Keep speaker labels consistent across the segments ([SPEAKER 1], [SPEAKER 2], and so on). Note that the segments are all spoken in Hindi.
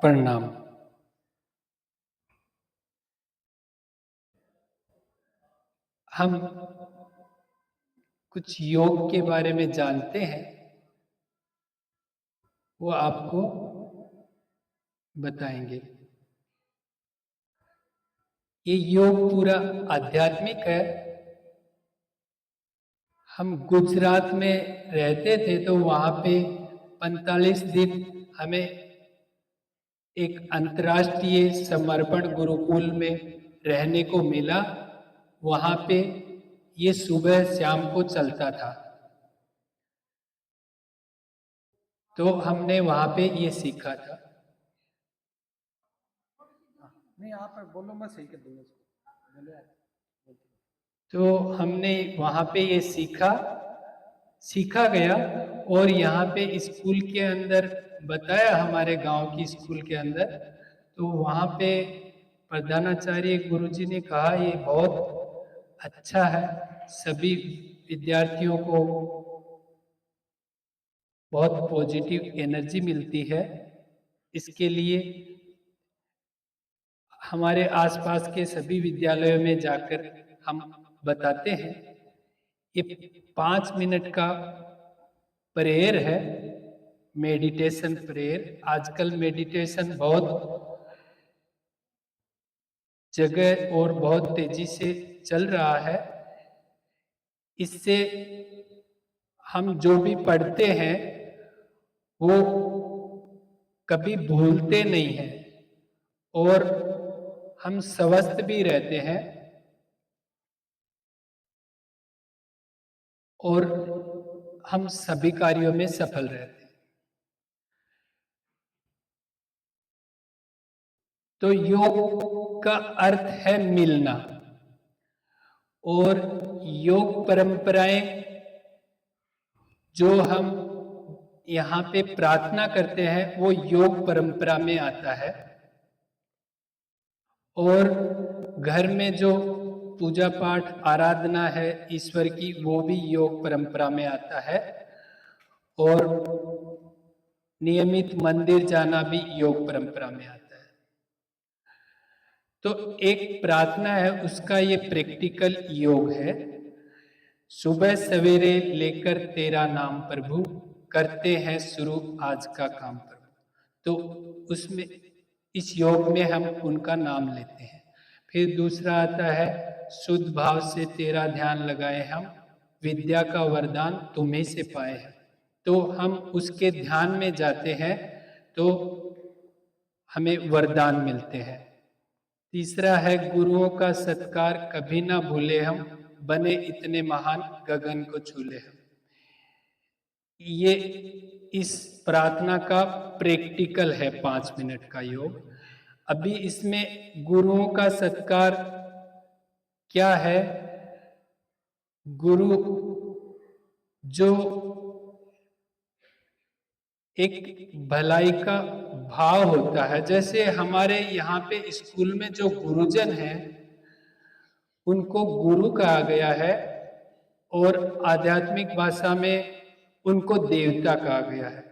[SPEAKER 1] प्रणाम। हम कुछ योग के बारे में जानते हैं, वो आपको बताएंगे। ये योग पूरा आध्यात्मिक है। हम गुजरात में रहते थे तो वहाँ पे 45 दिन हमें एक अंतर्राष्ट्रीय समर्पण गुरुकुल में रहने को मिला। वहाँ पे ये सुबह शाम को चलता था, तो हमने वहाँ पे ये सीखा था।
[SPEAKER 2] नहीं, आप बोलो, मैं सही कर दूंगा इसको। बोलो आप।
[SPEAKER 1] तो हमने वहाँ पे ये सीखा गया और यहाँ पे स्कूल के अंदर बताया, हमारे गांव की स्कूल के अंदर। तो वहाँ पे प्रधानाचार्य गुरुजी ने कहा ये बहुत अच्छा है, सभी विद्यार्थियों को बहुत पॉजिटिव एनर्जी मिलती है। इसके लिए हमारे आसपास के सभी विद्यालयों में जाकर हम बताते हैं। ये 5 मिनट का प्रेयर है, मेडिटेशन प्रेयर। आजकल मेडिटेशन बहुत जगह और बहुत तेजी से चल रहा है। इससे हम जो भी पढ़ते हैं वो कभी भूलते नहीं हैं और हम स्वस्थ भी रहते हैं और हम सभी कार्यों में सफल रहते हैं। तो योग का अर्थ है मिलना, और योग परंपराएं जो हम यहाँ पे प्रार्थना करते हैं वो योग परंपरा में आता है, और घर में जो पूजा पाठ आराधना है ईश्वर की वो भी योग परंपरा में आता है, और नियमित मंदिर जाना भी योग परंपरा में आता है। तो एक प्रार्थना है, उसका ये प्रैक्टिकल योग है। सुबह सवेरे लेकर तेरा नाम प्रभु, करते हैं शुरू आज का काम प्रभु। तो उसमें इस योग में हम उनका नाम लेते हैं। फिर दूसरा आता है, शुद्ध भाव से तेरा ध्यान लगाए हम, विद्या का वरदान तुम्हीं से पाए हैं। तो हम उसके ध्यान में जाते हैं तो हमें वरदान मिलते हैं। तीसरा है, गुरुओं का सत्कार कभी ना भूले हम, बने इतने महान गगन को छूले हम। ये इस प्रार्थना का प्रैक्टिकल है 5 मिनट का योग। अभी इसमें गुरुओं का सत्कार क्या है? गुरु जो एक भलाई का भाव होता है। जैसे हमारे यहाँ पे स्कूल में जो गुरुजन हैं उनको गुरु कहा गया है, और आध्यात्मिक भाषा में उनको देवता कहा गया है,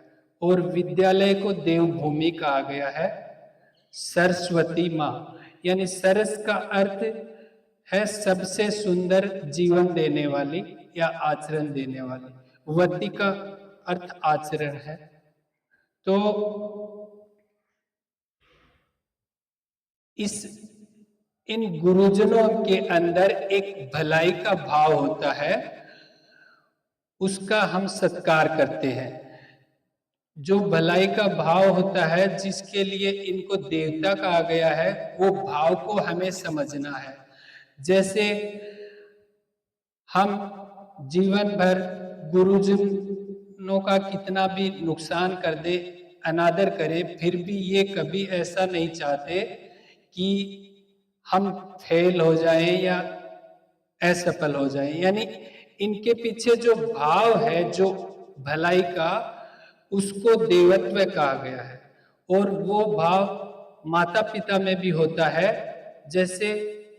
[SPEAKER 1] और विद्यालय को देवभूमि कहा गया है। सरस्वती माँ, यानी सरस का अर्थ है सबसे सुंदर जीवन देने वाली या आचरण देने वाली, वती का अर्थ आचरण है। तो इन गुरुजनों के अंदर एक भलाई का भाव होता है, उसका हम सत्कार करते हैं। जो भलाई का भाव होता है, जिसके लिए इनको देवता कहा गया है, वो भाव को हमें समझना है। जैसे हम जीवन भर गुरुजनों का कितना भी नुकसान कर दे, अनादर करें, फिर भी ये कभी ऐसा नहीं चाहते कि हम फेल हो जाएं या असफल हो जाएं। यानी इनके पीछे जो भाव है, जो भलाई का, उसको देवत्व कहा गया है। और वो भाव माता पिता में भी होता है। जैसे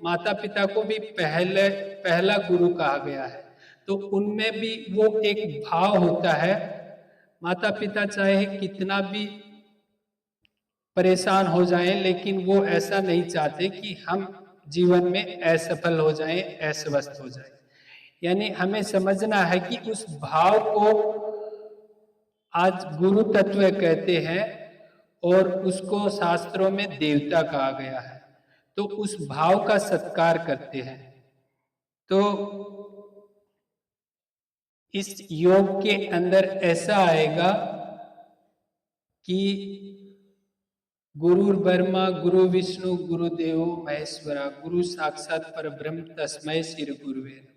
[SPEAKER 1] माता पिता को भी पहला गुरु कहा गया है, तो उनमें भी वो एक भाव होता है। माता पिता चाहे कितना भी परेशान हो जाएं, लेकिन वो ऐसा नहीं चाहते कि हम जीवन में असफल हो जाएं, अस्वस्थ हो जाएं। यानी हमें समझना है कि उस भाव को आज गुरु तत्व कहते हैं और उसको शास्त्रों में देवता कहा गया है। तो उस भाव का सत्कार करते हैं। तो इस योग के अंदर ऐसा आएगा कि गुरु ब्रह्मा गुरु विष्णु गुरुदेव महेश्वरा गुरु साक्षात परब्रह्म तस्मै श्री गुरुवे नमः।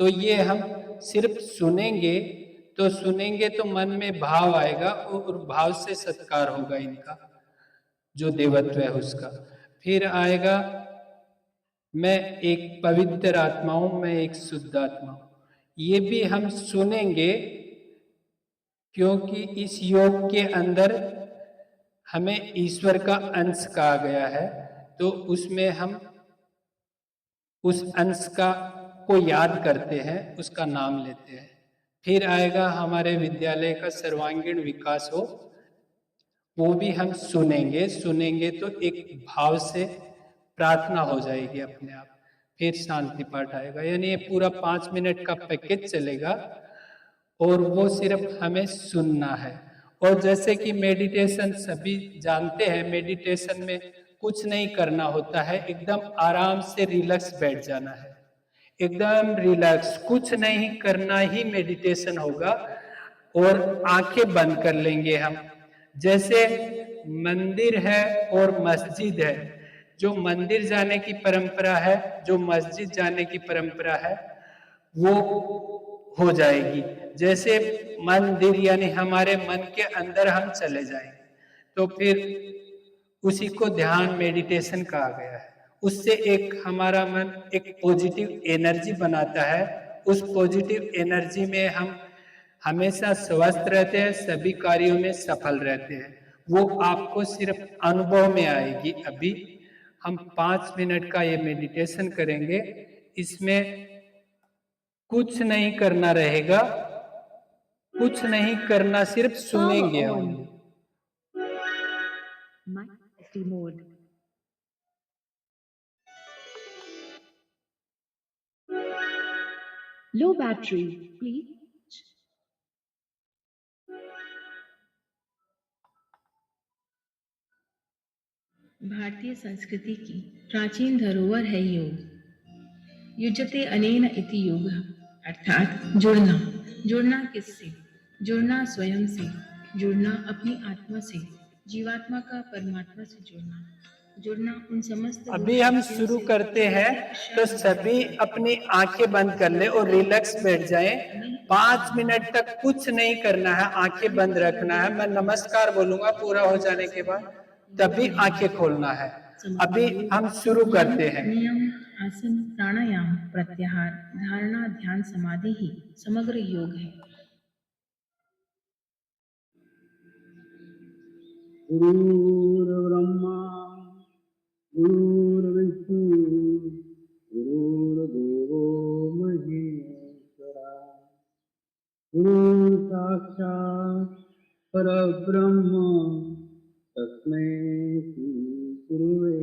[SPEAKER 1] तो ये हम सिर्फ सुनेंगे तो मन में भाव आएगा और भाव से सत्कार होगा इनका, जो देवत्व है उसका। फिर आएगा मैं एक पवित्र आत्मा हूं, मैं एक शुद्ध आत्मा हूं। ये भी हम सुनेंगे, क्योंकि इस योग के अंदर हमें ईश्वर का अंश कहा गया है। तो उसमें हम उस अंश का को याद करते हैं, उसका नाम लेते हैं। फिर आएगा हमारे विद्यालय का सर्वांगीण विकास हो, वो भी हम सुनेंगे तो एक भाव से प्रार्थना हो जाएगी अपने आप। फिर शांति पाठ आएगा। यानी ये पूरा 5 मिनट का पैकेज चलेगा और वो सिर्फ हमें सुनना है। और जैसे कि मेडिटेशन सभी जानते हैं, मेडिटेशन में कुछ नहीं करना होता है, एकदम आराम से रिलैक्स बैठ जाना है, एकदम रिलैक्स, कुछ नहीं करना ही मेडिटेशन होगा। और आंखें बंद कर लेंगे हम। जैसे मंदिर है और मस्जिद है, जो मंदिर जाने की परंपरा है, जो मस्जिद जाने की परंपरा है, वो हो जाएगी। जैसे मंदिर यानी हमारे मन के अंदर हम चले जाएंगे, तो फिर उसी को ध्यान मेडिटेशन कहा गया है। उससे एक हमारा मन एक पॉजिटिव एनर्जी बनाता है। उस पॉजिटिव एनर्जी में हम हमेशा स्वस्थ रहते हैं, सभी कार्यों में सफल रहते हैं। वो आपको सिर्फ अनुभव में आएगी। अभी हम 5 मिनट का ये मेडिटेशन करेंगे। इसमें कुछ नहीं करना रहेगा, कुछ नहीं करना, सिर्फ सुनेंगे हम।
[SPEAKER 3] Mic mode. Low battery, please. भारतीय संस्कृति की प्राचीन धरोहर है योग। युज्यते अनेन इति योगः, अर्थात जुड़ना किससे? जुड़ना स्वयं से, जुड़ना अपनी आत्मा से, जीवात्मा का परमात्मा से जुड़ना उन समस्त।
[SPEAKER 1] अभी हम शुरू करते हैं, तो सभी अपनी आंखें बंद कर ले और रिलैक्स बैठ जाएं। 5 मिनट तक कुछ नहीं करना है, आंखें बंद रखना है। मैं नमस्कार बोलूंगा पूरा हो जाने के बाद, तभी आंखें खोलना है। अभी हम शुरू करते हैं।
[SPEAKER 3] नियम, आसन, प्राणायाम, प्रत्याहार, धारणा, ध्यान, समाधि ही समग्र योग है।
[SPEAKER 4] गुरुर्ब्रह्मा गुरुर्विष्णु गुरुर्देवो महेश्वरा गुरु साक्षात् परब्रह्म तस्मै श्री गुरुवे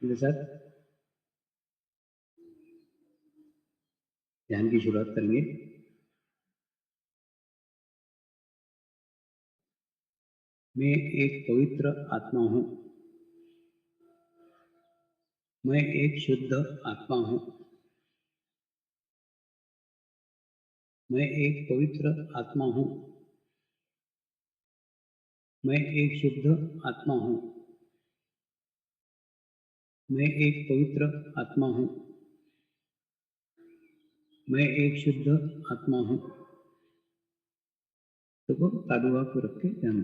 [SPEAKER 4] नमः। सर ध्यान की शुरुआत करेंगे। मैं एक पवित्र आत्मा हूँ, मैं एक शुद्ध आत्मा हूँ, मैं एक पवित्र आत्मा हूँ, मैं एक शुद्ध आत्मा हूँ, मैं एक पवित्र आत्मा हूँ, मैं एक शुद्ध आत्मा हूँ। तो तालुआ को रख के ध्यान।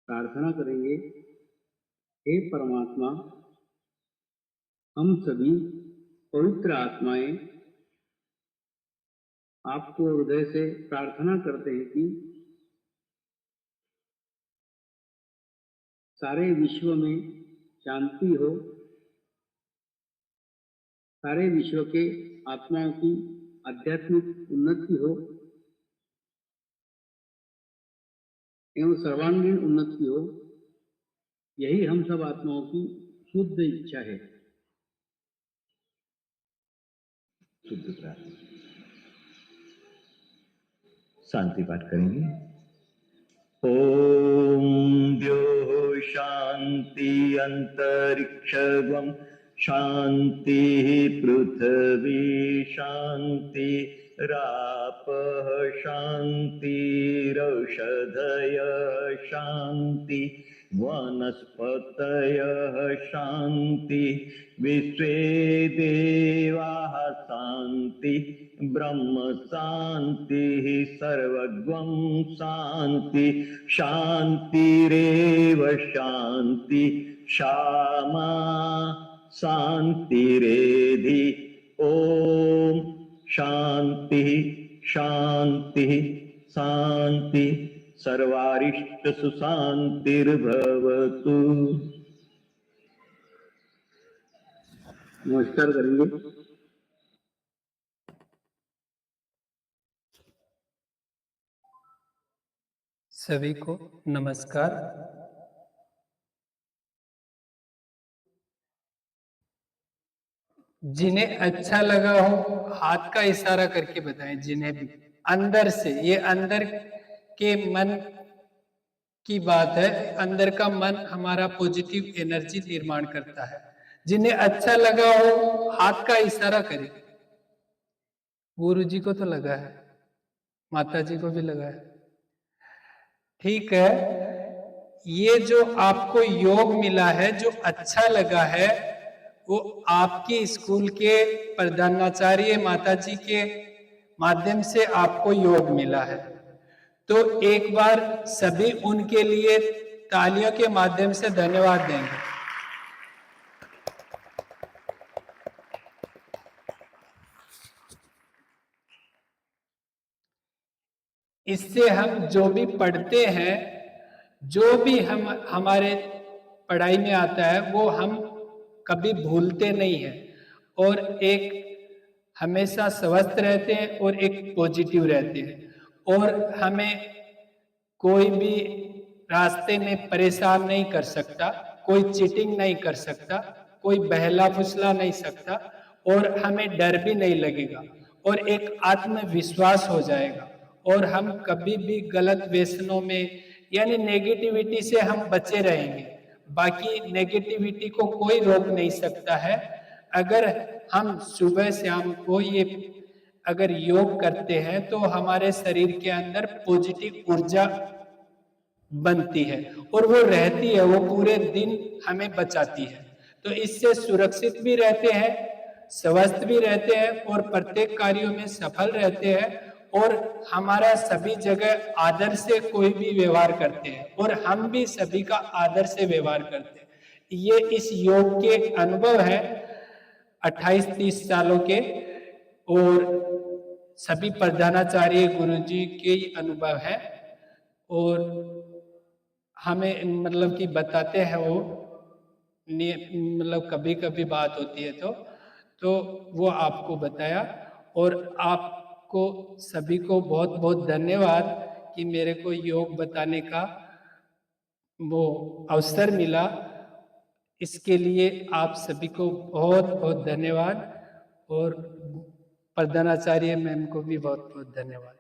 [SPEAKER 4] प्रार्थना करेंगे, हे परमात्मा, हम सभी पवित्र आत्माएं आपको हृदय से प्रार्थना करते हैं कि सारे विश्व में शांति हो, सारे विश्व के आत्माओं की आध्यात्मिक उन्नति हो एवं सर्वांगीण उन्नति हो। यही हम सब आत्माओं की शुद्ध इच्छा है।
[SPEAKER 5] शुद्ध प्रार्थना, शांति पाठ करेंगे। ओम द्यो शांति अंतरिक्षगम शांति पृथ्वी शांति रापः शांति रौषधय शांति वनस्पतयः शान्ति, विश्वे देवाः शान्ति, ब्रह्म शान्तिः, सर्वगं शान्ति, शान्तिरेव शान्ति, क्षमा शान्तिरेधि। ओम शांति शांति शांति, सर्वारिष्ट सुशांतिर्भवतु।
[SPEAKER 4] नमस्कार करेंगे।
[SPEAKER 1] सभी को नमस्कार। जिन्हें अच्छा लगा हो हाथ का इशारा करके बताएं, जिन्हें भी अंदर से, ये अंदर के मन की बात है, अंदर का मन हमारा पॉजिटिव एनर्जी निर्माण करता है। जिन्हें अच्छा लगा हो हाथ का इशारा करें। गुरु जी को तो लगा है, माता जी को भी लगा है, ठीक है। ये जो आपको योग मिला है, जो अच्छा लगा है, वो आपके स्कूल के प्रधानाचार्य माता जी के माध्यम से आपको योग मिला है। तो एक बार सभी उनके लिए तालियों के माध्यम से धन्यवाद देंगे। इससे हम जो भी पढ़ते हैं, जो भी हम हमारे पढ़ाई में आता है, वो हम कभी भूलते नहीं हैं और एक हमेशा स्वस्थ रहते हैं और एक पॉजिटिव रहते हैं। और हमें कोई भी रास्ते में परेशान नहीं कर सकता, कोई चीटिंग नहीं कर सकता, कोई बहला फुसला नहीं सकता, और हमें डर भी नहीं लगेगा और एक आत्मविश्वास हो जाएगा। और हम कभी भी गलत व्यसनों में यानी नेगेटिविटी से हम बचे रहेंगे। बाकी नेगेटिविटी को कोई रोक नहीं सकता है। अगर हम सुबह शाम को ये अगर योग करते हैं तो हमारे शरीर के अंदर पॉजिटिव ऊर्जा बनती है और वो रहती है, वो पूरे दिन हमें बचाती है। तो इससे सुरक्षित भी रहते हैं, स्वस्थ भी रहते हैं और प्रत्येक कार्यों में सफल रहते हैं और हमारा सभी जगह आदर से कोई भी व्यवहार करते हैं और हम भी सभी का आदर से व्यवहार करते हैं। ये इस योग के अनुभव है 28-30 सालों के, और सभी प्रधानाचार्य गुरुजी के अनुभव है और हमें मतलब कि बताते हैं वो, मतलब कभी कभी बात होती है तो वो आपको बताया। और आपको सभी को बहुत बहुत धन्यवाद कि मेरे को योग बताने का वो अवसर मिला। इसके लिए आप सभी को बहुत बहुत धन्यवाद और प्रधानाचार्य मैम को भी बहुत बहुत धन्यवाद।